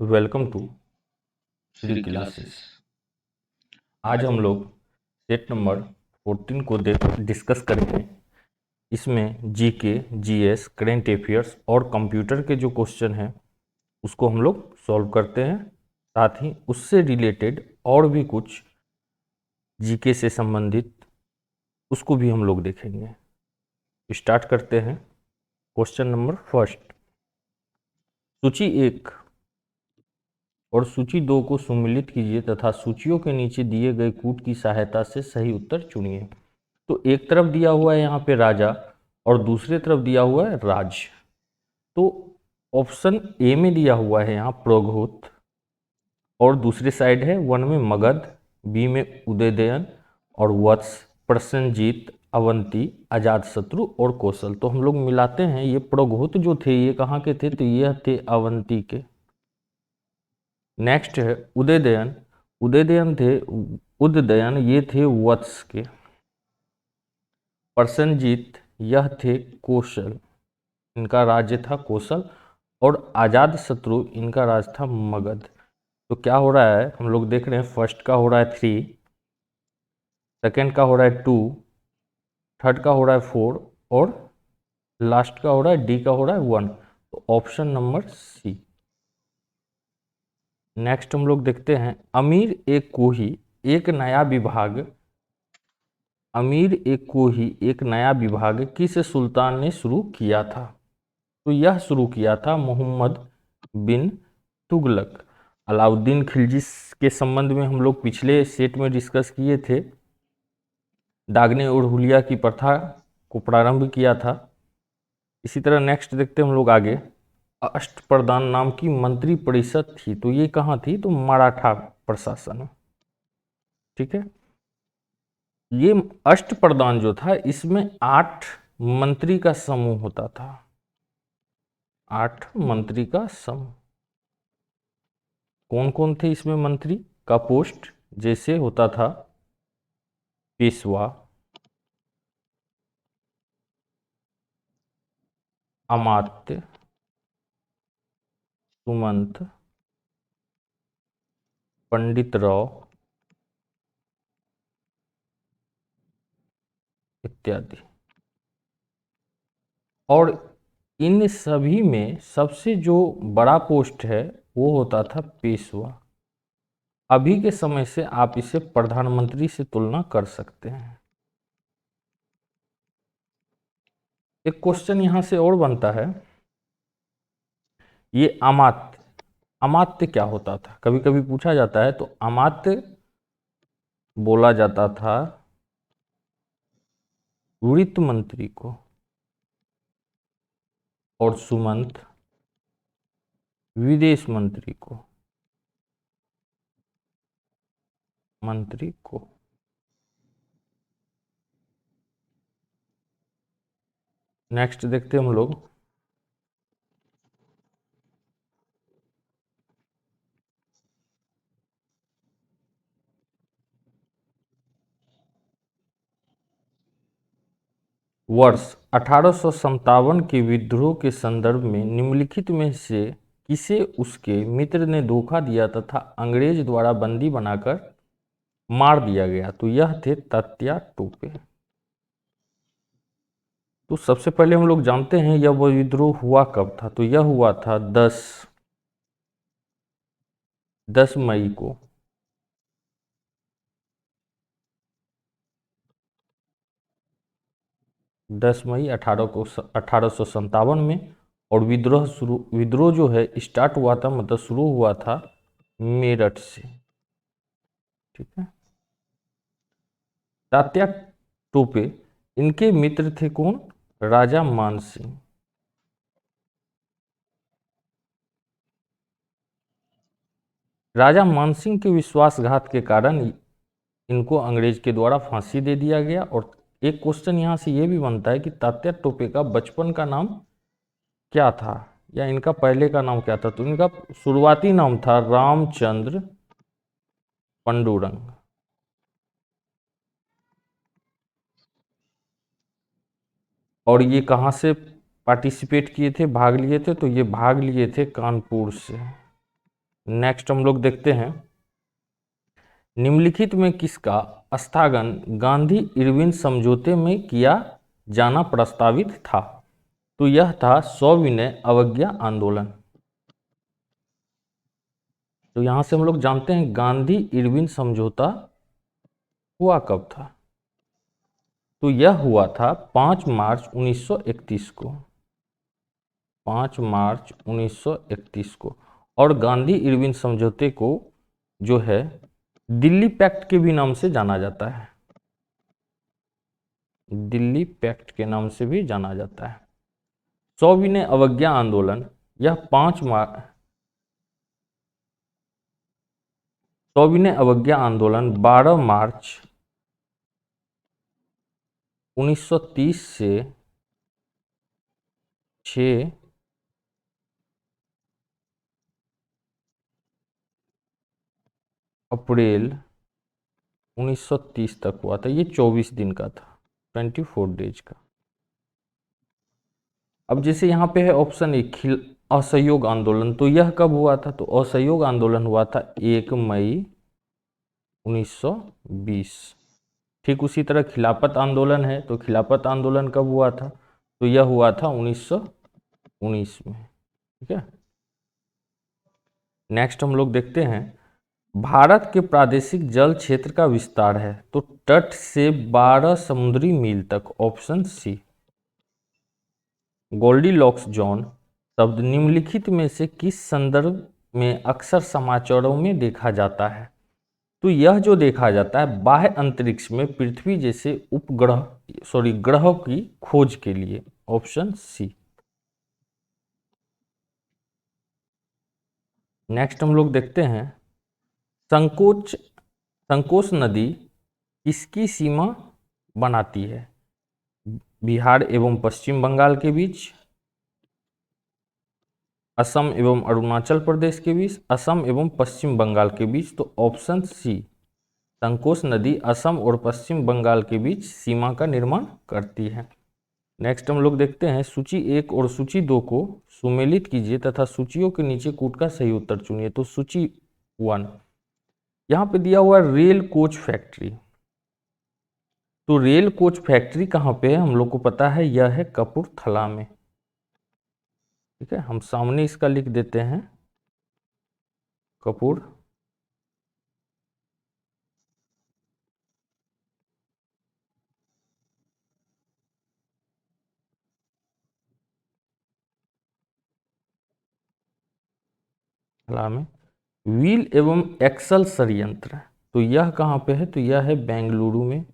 Welcome to Shri Shri classes. Classes. आज हम लोग सेट नंबर 14 को डिस्कस करेंगे। इसमें जीके, जीएस, करेंट अफेयर्स और कंप्यूटर के जो क्वेश्चन हैं उसको हम लोग सॉल्व करते हैं। साथ ही उससे रिलेटेड और भी कुछ जीके से संबंधित उसको भी हम लोग देखेंगे। स्टार्ट करते हैं। क्वेश्चन नंबर फर्स्ट, सूची 1 और सूची 2 को सम्मिलित कीजिए तथा सूचियों के नीचे दिए गए कूट की सहायता से सही उत्तर चुनिए। तो एक तरफ दिया हुआ है यहाँ पे राजा और दूसरे तरफ दिया हुआ है राज। तो ऑप्शन ए में दिया हुआ है यहाँ प्रगहुत और दूसरे साइड है वन में मगध, बी में उदयदयन और वत्स, प्रसन्नजीत, अवंती, अजातशत्रु और कौशल। तो हम लोग मिलाते हैं, ये प्रगहुत जो थे ये कहाँ के थे, तो ये थे अवंती के। नेक्स्ट है उदयदयन, उदयदयन थे उदयदयन ये थे वत्स के। प्रसन्नजीत यह थे कौशल, इनका राज्य था कौशल। और आजाद शत्रु इनका राज था मगध। तो क्या हो रहा है, हम लोग देख रहे हैं फर्स्ट का हो रहा है 3, सेकंड का हो रहा है 2, थर्ड का हो रहा है 4 और लास्ट का हो रहा है डी का हो रहा है 1। तो ऑप्शन नंबर सी। नेक्स्ट हम लोग देखते हैं अमीर एक कोही एक नया विभाग, अमीर एक कोही एक नया विभाग किस सुल्तान ने शुरू किया था। तो यह शुरू किया था मोहम्मद बिन तुगलक। अलाउद्दीन खिलजी के संबंध में हम लोग पिछले सेट में डिस्कस किए थे। दागने और हुलिया की प्रथा को प्रारंभ किया था। इसी तरह नेक्स्ट देखते हैं हम लोग आगे, अष्टप्रधान नाम की मंत्री परिषद थी। तो ये कहाँ थी, तो मराठा प्रशासन। ठीक है, ये अष्टप्रधान जो था इसमें 8 मंत्री का समूह होता था, 8 मंत्री का समूह। कौन कौन थे इसमें मंत्री का पोस्ट, जैसे होता था पेशवा, अमात्य, सुमंत, पंडित राव इत्यादि। और इन सभी में सबसे जो बड़ा पोस्ट है वो होता था पेशवा। अभी के समय से आप इसे प्रधानमंत्री से तुलना कर सकते हैं। एक क्वेश्चन यहां से और बनता है, ये अमात्य, अमात्य क्या होता था, कभी कभी पूछा जाता है। तो अमात्य बोला जाता था वित्त मंत्री को और सुमंत विदेश मंत्री को, मंत्री को। नेक्स्ट देखते हैं हम लोग, वर्ष 1857 के विद्रोह के संदर्भ में निम्नलिखित में से किसे उसके मित्र ने धोखा दिया तथा अंग्रेज द्वारा बंदी बनाकर मार दिया गया। तो यह थे तात्या टोपे। तो सबसे पहले हम लोग जानते हैं यह विद्रोह हुआ कब था। तो यह हुआ था 10 मई को, 10 मई 1857 में। और विद्रोह जो है स्टार्ट हुआ था, मतलब शुरू हुआ था मेरठ से। ठीक है, तात्या टोपे, इनके मित्र थे कौन, राजा मानसिंह। राजा मानसिंह के विश्वासघात के कारण इनको अंग्रेज के द्वारा फांसी दे दिया गया। और एक क्वेश्चन यहाँ से ये भी बनता है कि तात्या टोपे का बचपन का नाम क्या था, या इनका पहले का नाम क्या था। तो इनका शुरुआती नाम था रामचंद्र पंडुरंग। और ये कहाँ से पार्टिसिपेट किए थे, भाग लिए थे, तो ये भाग लिए थे कानपुर से। नेक्स्ट हम लोग देखते हैं निम्नलिखित में किसका स्थगन गांधी इरविन समझौते में किया जाना प्रस्तावित था। तो यह था सविनय अवज्ञा आंदोलन। तो यहां से हम लोग जानते हैं गांधी इरविन समझौता हुआ कब था। तो यह हुआ था 5 मार्च 1931 को, 5 मार्च 1931 को। और गांधी इरविन समझौते को जो है दिल्ली पैक्ट के भी नाम से जाना जाता है, दिल्ली पैक्ट के नाम से भी जाना जाता है। सविनय अवज्ञा आंदोलन यह सविनय अवज्ञा आंदोलन 12 मार्च 1930 से 6 अप्रैल 1930 तक हुआ था। ये 24 दिन का था, 24 डेज का। अब जैसे यहाँ पे है ऑप्शन ए असहयोग आंदोलन, तो यह कब हुआ था। तो असहयोग आंदोलन हुआ था 1 मई 1920। ठीक उसी तरह खिलाफत आंदोलन है, तो खिलाफत आंदोलन कब हुआ था। तो यह हुआ था 1919 में। ठीक है, नेक्स्ट हम लोग देखते हैं भारत के प्रादेशिक जल क्षेत्र का विस्तार है। तो तट से 12 समुद्री मील तक, ऑप्शन सी। गोल्डीलॉक्स जोन शब्द निम्नलिखित में से किस संदर्भ में अक्सर समाचारों में देखा जाता है। तो यह जो देखा जाता है बाह्य अंतरिक्ष में पृथ्वी जैसे ग्रह की खोज के लिए, ऑप्शन सी। नेक्स्ट हम लोग देखते हैं संकोच नदी किसकी सीमा बनाती है। बिहार एवं पश्चिम बंगाल के बीच, असम एवं अरुणाचल प्रदेश के बीच, असम एवं पश्चिम बंगाल के बीच। तो ऑप्शन सी, संकोच नदी असम और पश्चिम बंगाल के बीच सीमा का निर्माण करती है। नेक्स्ट हम लोग देखते हैं सूची 1 और सूची 2 को सुमेलित कीजिए तथा सूचियों के नीचे कूट का सही उत्तर चुनिए। तो सूची 1 यहाँ पे दिया हुआ रेल कोच फैक्ट्री। तो रेल कोच फैक्ट्री कहाँ पे है, हम लोग को पता है यह है कपूरथला में। ठीक है, हम सामने इसका लिख देते हैं कपूरथला में। व्हील एवं एक्सल संयंत्र, तो यह कहाँ पे है। तो यह है बेंगलुरु में।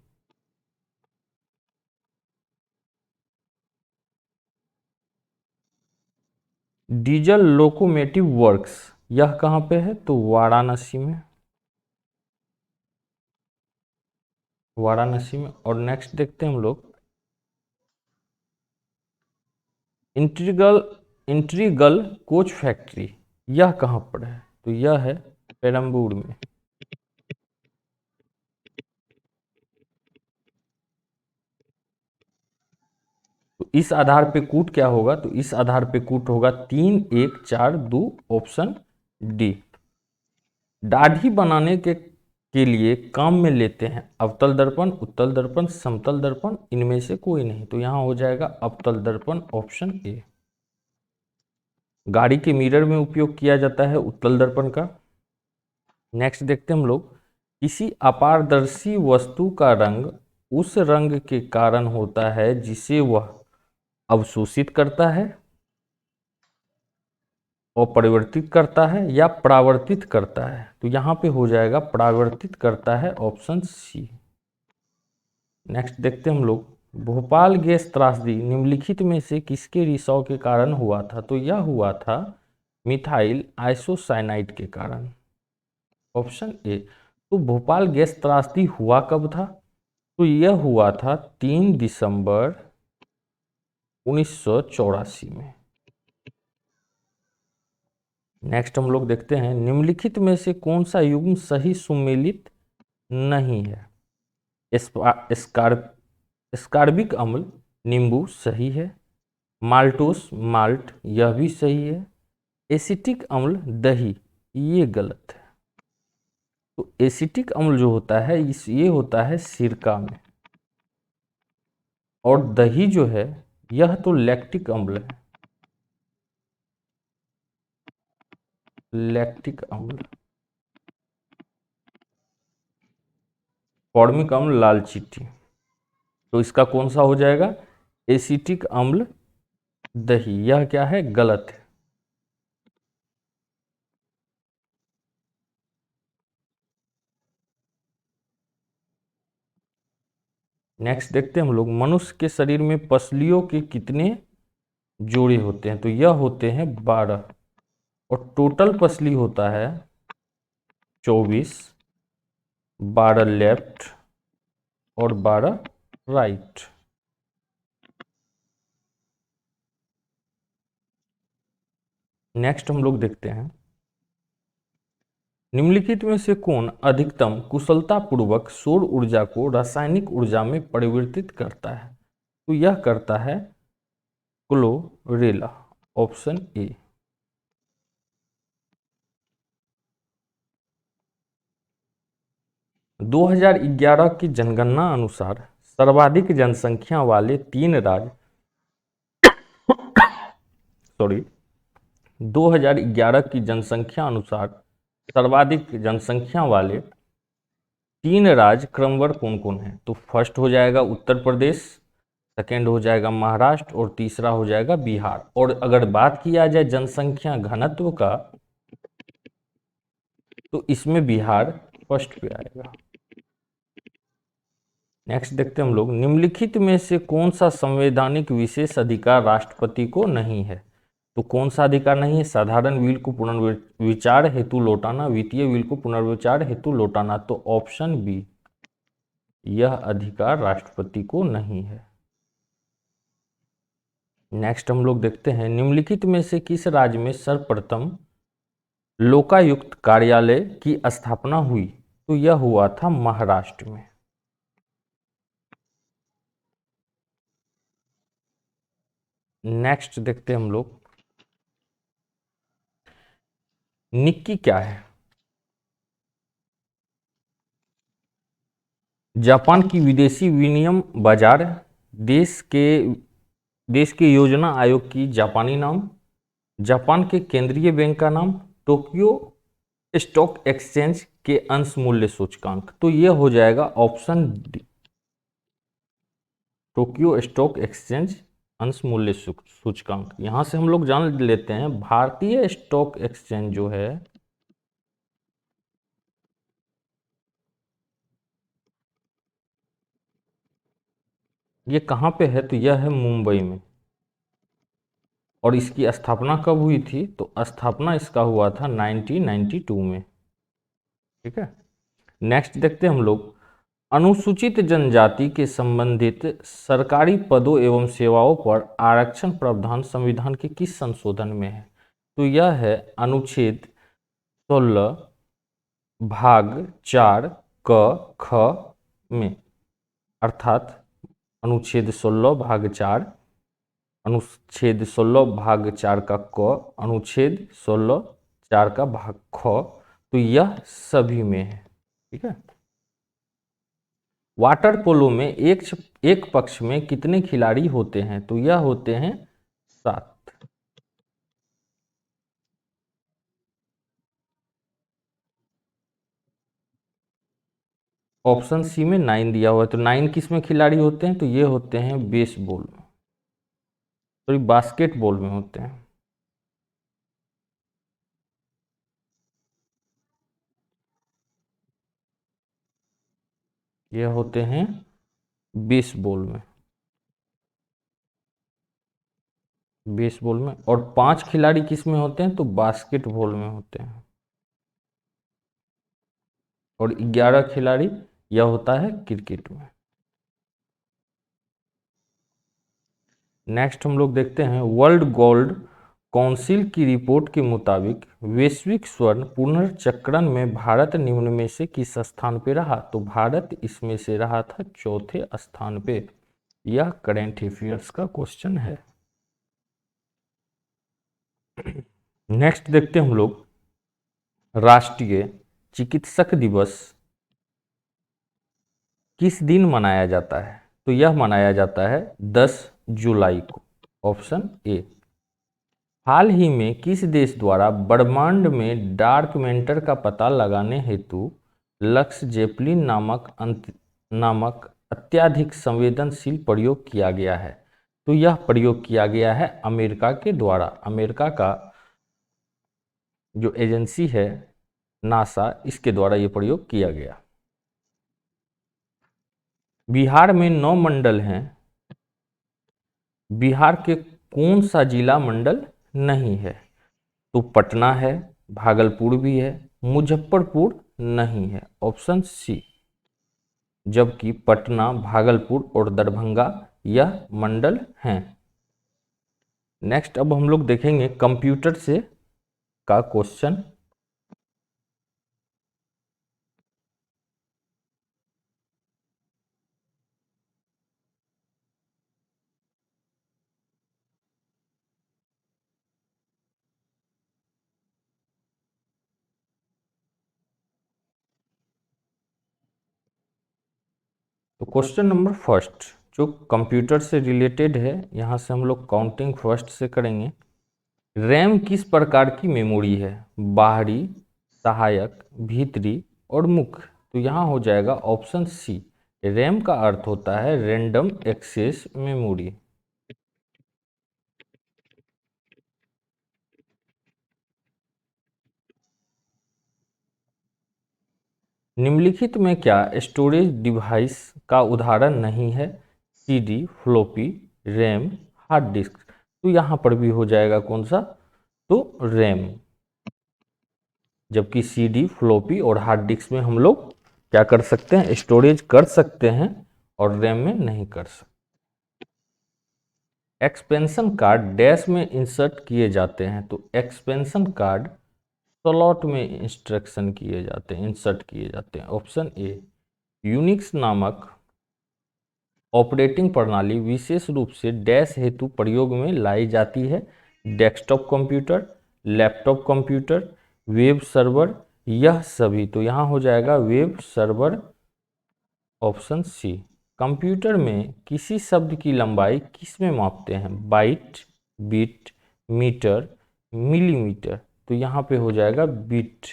डीजल लोकोमोटिव वर्क्स, यह कहाँ पे है। तो वाराणसी में, वाराणसी में। और नेक्स्ट देखते हैं हम लोग इंट्रीगल कोच फैक्ट्री, यह कहाँ पर है। तो यह है पेरम्बूर में। तो इस आधार पे कूट क्या होगा। तो इस आधार पे कूट होगा 3, 1, 4, 2, ऑप्शन डी। दाढ़ी बनाने के लिए काम में लेते हैं अवतल दर्पण, उत्तल दर्पण, समतल दर्पण, इनमें से कोई नहीं। तो यहां हो जाएगा अवतल दर्पण, ऑप्शन ए। गाड़ी के मिरर में उपयोग किया जाता है उत्तल दर्पण का। नेक्स्ट देखते हैं हम लोग किसी अपारदर्शी वस्तु का रंग उस रंग के कारण होता है जिसे वह अवशोषित करता है, अपरिवर्तित करता है या परावर्तित करता है। तो यहाँ पे हो जाएगा परावर्तित करता है, ऑप्शन सी। नेक्स्ट देखते हैं हम लोग भोपाल गैस त्रासदी निम्नलिखित में से किसके रिसाव के कारण हुआ था। तो यह हुआ था मिथाइल आइसोसाइनाइड के कारण, ऑप्शन ए। तो भोपाल गैस त्रासदी हुआ कब था। तो यह हुआ था 3 दिसंबर 1984 में। नेक्स्ट हम लोग देखते हैं निम्नलिखित में से कौन सा युग्म सही सुमेलित नहीं है। स्कार्बिक अम्ल नींबू सही है, माल्टोस माल्ट यह भी सही है, एसिटिक अम्ल दही ये गलत है। तो एसिटिक अम्ल जो होता है ये होता है सिरका में, और दही जो है यह तो लैक्टिक अम्ल है, लैक्टिक अम्ल। फॉर्मिक अम्ल लाल चींटी, तो इसका कौन सा हो जाएगा? एसिटिक अम्ल दही, यह क्या है? गलत है। नेक्स्ट देखते हैं हम लोग, मनुष्य के शरीर में पसलियों के कितने जोड़े होते हैं? तो यह होते हैं 12, और टोटल पसली होता है 24, 12 लेफ्ट और 12 राइट। नेक्स्ट हम लोग देखते हैं, निम्नलिखित में से कौन अधिकतम कुशलतापूर्वक सौर ऊर्जा को रासायनिक ऊर्जा में परिवर्तित करता है? तो यह करता है क्लोरेला, ऑप्शन ए। दो 2011 की जनगणना अनुसार सर्वाधिक जनसंख्या वाले 3 राज्य सॉरी 2011 की जनसंख्या अनुसार सर्वाधिक जनसंख्या वाले 3 राज्य क्रमवार कौन कौन है? तो फर्स्ट हो जाएगा उत्तर प्रदेश, सेकेंड हो जाएगा महाराष्ट्र, और तीसरा हो जाएगा बिहार। और अगर बात किया जाए जनसंख्या घनत्व का, तो इसमें बिहार फर्स्ट पे आएगा। नेक्स्ट देखते हैं हम लोग, निम्नलिखित में से कौन सा संवैधानिक विशेष अधिकार राष्ट्रपति को नहीं है? तो कौन सा अधिकार नहीं है? साधारण विल को पुनर्विचार हेतु लौटाना, वित्तीय विल को पुनर्विचार हेतु लौटाना। तो ऑप्शन बी, यह अधिकार राष्ट्रपति को नहीं है। नेक्स्ट हम लोग देखते हैं, निम्नलिखित में से किस राज्य में सर्वप्रथम लोकायुक्त कार्यालय की स्थापना हुई? तो यह हुआ था महाराष्ट्र में। नेक्स्ट देखते हैं हम लोग, निक्की क्या है? जापान की विदेशी विनिमय बाजार, देश के योजना आयोग की जापानी नाम, जापान के केंद्रीय बैंक का नाम, टोक्यो स्टॉक एक्सचेंज के अंश मूल्य सूचकांक। तो यह हो जाएगा option D, Tokyo stock exchange अंश मूल्य सूचकांक। यहां से हम लोग जान लेते हैं, भारतीय स्टॉक एक्सचेंज जो है ये कहाँ पे है? तो यह है मुंबई में। और इसकी स्थापना कब हुई थी? तो स्थापना इसका हुआ था 1992 में। ठीक है। नेक्स्ट देखते हैं हम लोग, अनुसूचित जनजाति के संबंधित सरकारी पदों एवं सेवाओं पर आरक्षण प्रावधान संविधान के किस संशोधन में है? तो यह है अनुच्छेद 16 भाग 4 क ख में, अर्थात अनुच्छेद 16 भाग 4, अनुच्छेद 16 भाग 4 का क, अनुच्छेद 16 4 का भाग ख। तो यह सभी में है। ठीक है। वाटर पोलो में एक पक्ष में कितने खिलाड़ी होते हैं? तो यह होते हैं 7। ऑप्शन सी में 9 दिया हुआ है। तो 9 किस में खिलाड़ी होते हैं? तो ये होते हैं बेसबॉल में, सॉरी बास्केटबॉल में होते हैं। ये होते हैं बेसबॉल में, बेसबॉल में। और 5 खिलाड़ी किस में होते हैं? तो बास्केटबॉल में होते हैं। और 11 खिलाड़ी यह होता है क्रिकेट में। नेक्स्ट हम लोग देखते हैं, वर्ल्ड गोल्ड काउंसिल की रिपोर्ट के मुताबिक वैश्विक स्वर्ण पुनर्चक्रण में भारत निम्न में से किस स्थान पे रहा? तो भारत इसमें से रहा था चौथे स्थान पे। यह करेंट अफेयर्स का क्वेश्चन है। नेक्स्ट देखते हैं हम लोग, राष्ट्रीय चिकित्सक दिवस किस दिन मनाया जाता है? तो यह मनाया जाता है 10 जुलाई को। Option A. हाल ही में किस देश द्वारा ब्रह्मांड में डार्क मैटर का पता लगाने हेतु लक्स जेपलिन नामक अत्यधिक संवेदनशील प्रयोग किया गया है? तो यह प्रयोग किया गया है अमेरिका के द्वारा। अमेरिका का जो एजेंसी है नासा, इसके द्वारा यह प्रयोग किया गया। बिहार में 9 मंडल हैं। बिहार के कौन सा जिला मंडल नहीं है? तो पटना है, भागलपुर भी है, मुजफ्फरपुर नहीं है। Option C. जबकि पटना, भागलपुर और दरभंगा यह मंडल हैं। नेक्स्ट अब हम लोग देखेंगे कंप्यूटर से का क्वेश्चन। तो क्वेश्चन नंबर फर्स्ट जो कंप्यूटर से रिलेटेड है, यहाँ से हम लोग काउंटिंग फर्स्ट से करेंगे। रैम किस प्रकार की मेमोरी है? बाहरी, सहायक, भीतरी और मुख्य। तो यहाँ हो जाएगा ऑप्शन सी। रैम का अर्थ होता है रैंडम एक्सेस मेमोरी। निम्नलिखित में क्या स्टोरेज डिवाइस का उदाहरण नहीं है? CD, floppy, RAM, hard disk. तो यहाँ पर भी हो जाएगा कौन सा? तो रैम। जबकि सीडी, फ्लॉपी और हार्ड डिस्क में हम लोग क्या कर सकते हैं? स्टोरेज कर सकते हैं और रैम में नहीं कर सकते। एक्सपेंशन कार्ड डैश में इंसर्ट किए जाते हैं। तो एक्सपेंशन कार्ड स्लॉट में इंस्ट्रक्शन किए जाते हैं, इंसर्ट किए जाते हैं। Option A. यूनिक्स नामक ऑपरेटिंग प्रणाली विशेष रूप से डैश हेतु प्रयोग में लाई जाती है। Desktop computer, laptop computer, web server, यह सभी। तो यहाँ हो जाएगा web server. Option C. Computer में किसी शब्द की लंबाई किस में मापते हैं? Byte, bit, metre, millimetre. तो यहाँ पे हो जाएगा बिट।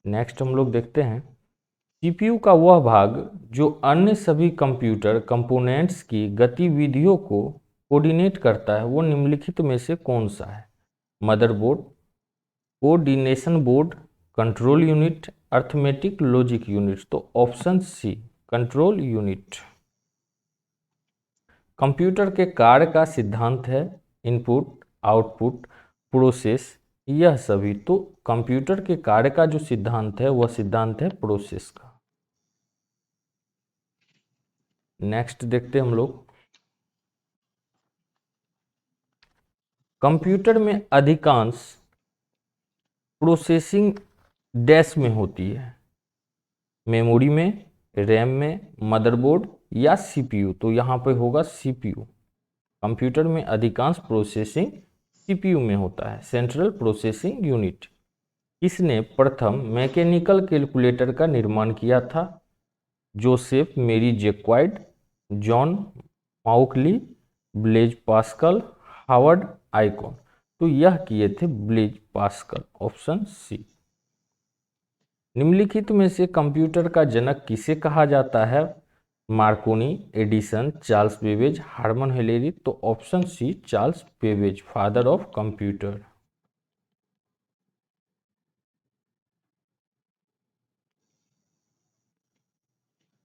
नेक्स्ट हम लोग देखते हैं सीपीयू का वह भाग जो अन्य सभी कंप्यूटर कंपोनेंट्स की गतिविधियों को कोऑर्डिनेट करता है, वो निम्नलिखित में से कौन सा है? Motherboard, coordination board, control unit, arithmetic logic unit. तो option C control unit. Computer के कार्य का सिद्धांत है इनपुट, आउटपुट, प्रोसेस, यह सभी। तो कंप्यूटर के कार्य का जो सिद्धांत है वह सिद्धांत है प्रोसेस का। नेक्स्ट देखते हैं हम लोग कंप्यूटर में अधिकांश प्रोसेसिंग डैश में होती है? मेमोरी में, रैम में, मदरबोर्ड या सीपीयू। तो यहाँ पे होगा सीपीयू। कंप्यूटर में अधिकांश प्रोसेसिंग सीपीयू में होता है, सेंट्रल प्रोसेसिंग यूनिट। किसने प्रथम मैकेनिकल कैलकुलेटर का निर्माण किया था? Joseph Marie Jacquard, John Mauchly, Blaise Pascal, Howard Aiken. तो यह किए थे ब्लेज पास्कल। Option C. निम्नलिखित में से कंप्यूटर का जनक किसे कहा जाता है? Marconi, Edison, Charles Babbage, Herman Hollerith. तो option C Charles Babbage, father of computer.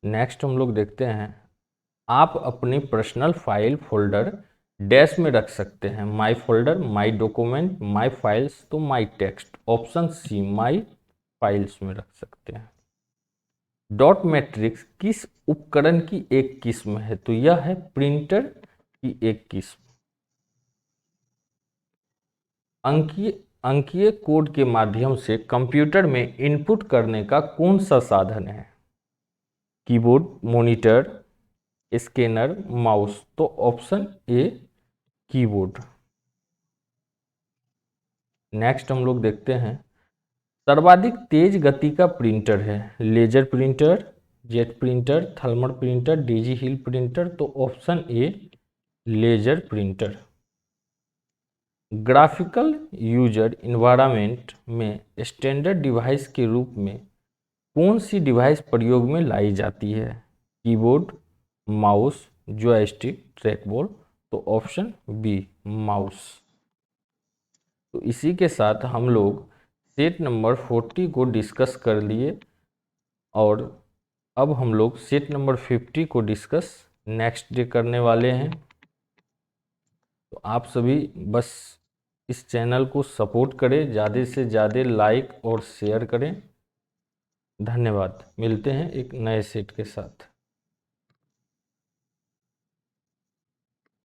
Next हम लोग देखते हैं आप अपने पर्सनल फाइल फोल्डर डैश में रख सकते हैं। My folder, my document, my files, तो my text. Option C my files में रख सकते हैं। डॉट मैट्रिक्स किस उपकरण की एक किस्म है? तो यह है प्रिंटर की एक किस्म। अंकीय कोड के माध्यम से कंप्यूटर में इनपुट करने का कौन सा साधन है? Keyboard, monitor, scanner, mouse. तो ऑप्शन ए कीबोर्ड। नेक्स्ट हम लोग देखते हैं सर्वाधिक तेज गति का प्रिंटर है laser printer, jet printer, thermal printer, daisy wheel printer. तो option A laser printer. Graphical user environment में स्टैंडर्ड डिवाइस के रूप में कौन सी डिवाइस प्रयोग में लाई जाती है? Keyboard, mouse, joystick, trackball. तो ऑप्शन बी माउस। तो इसी के साथ हम लोग सेट नंबर 40 को डिस्कस कर लिए और अब हम लोग सेट नंबर 50 को डिस्कस नेक्स्ट डे करने वाले हैं। तो आप सभी बस इस चैनल को सपोर्ट करें, ज़्यादा से ज़्यादा लाइक और शेयर करें। धन्यवाद। मिलते हैं एक नए सेट के साथ।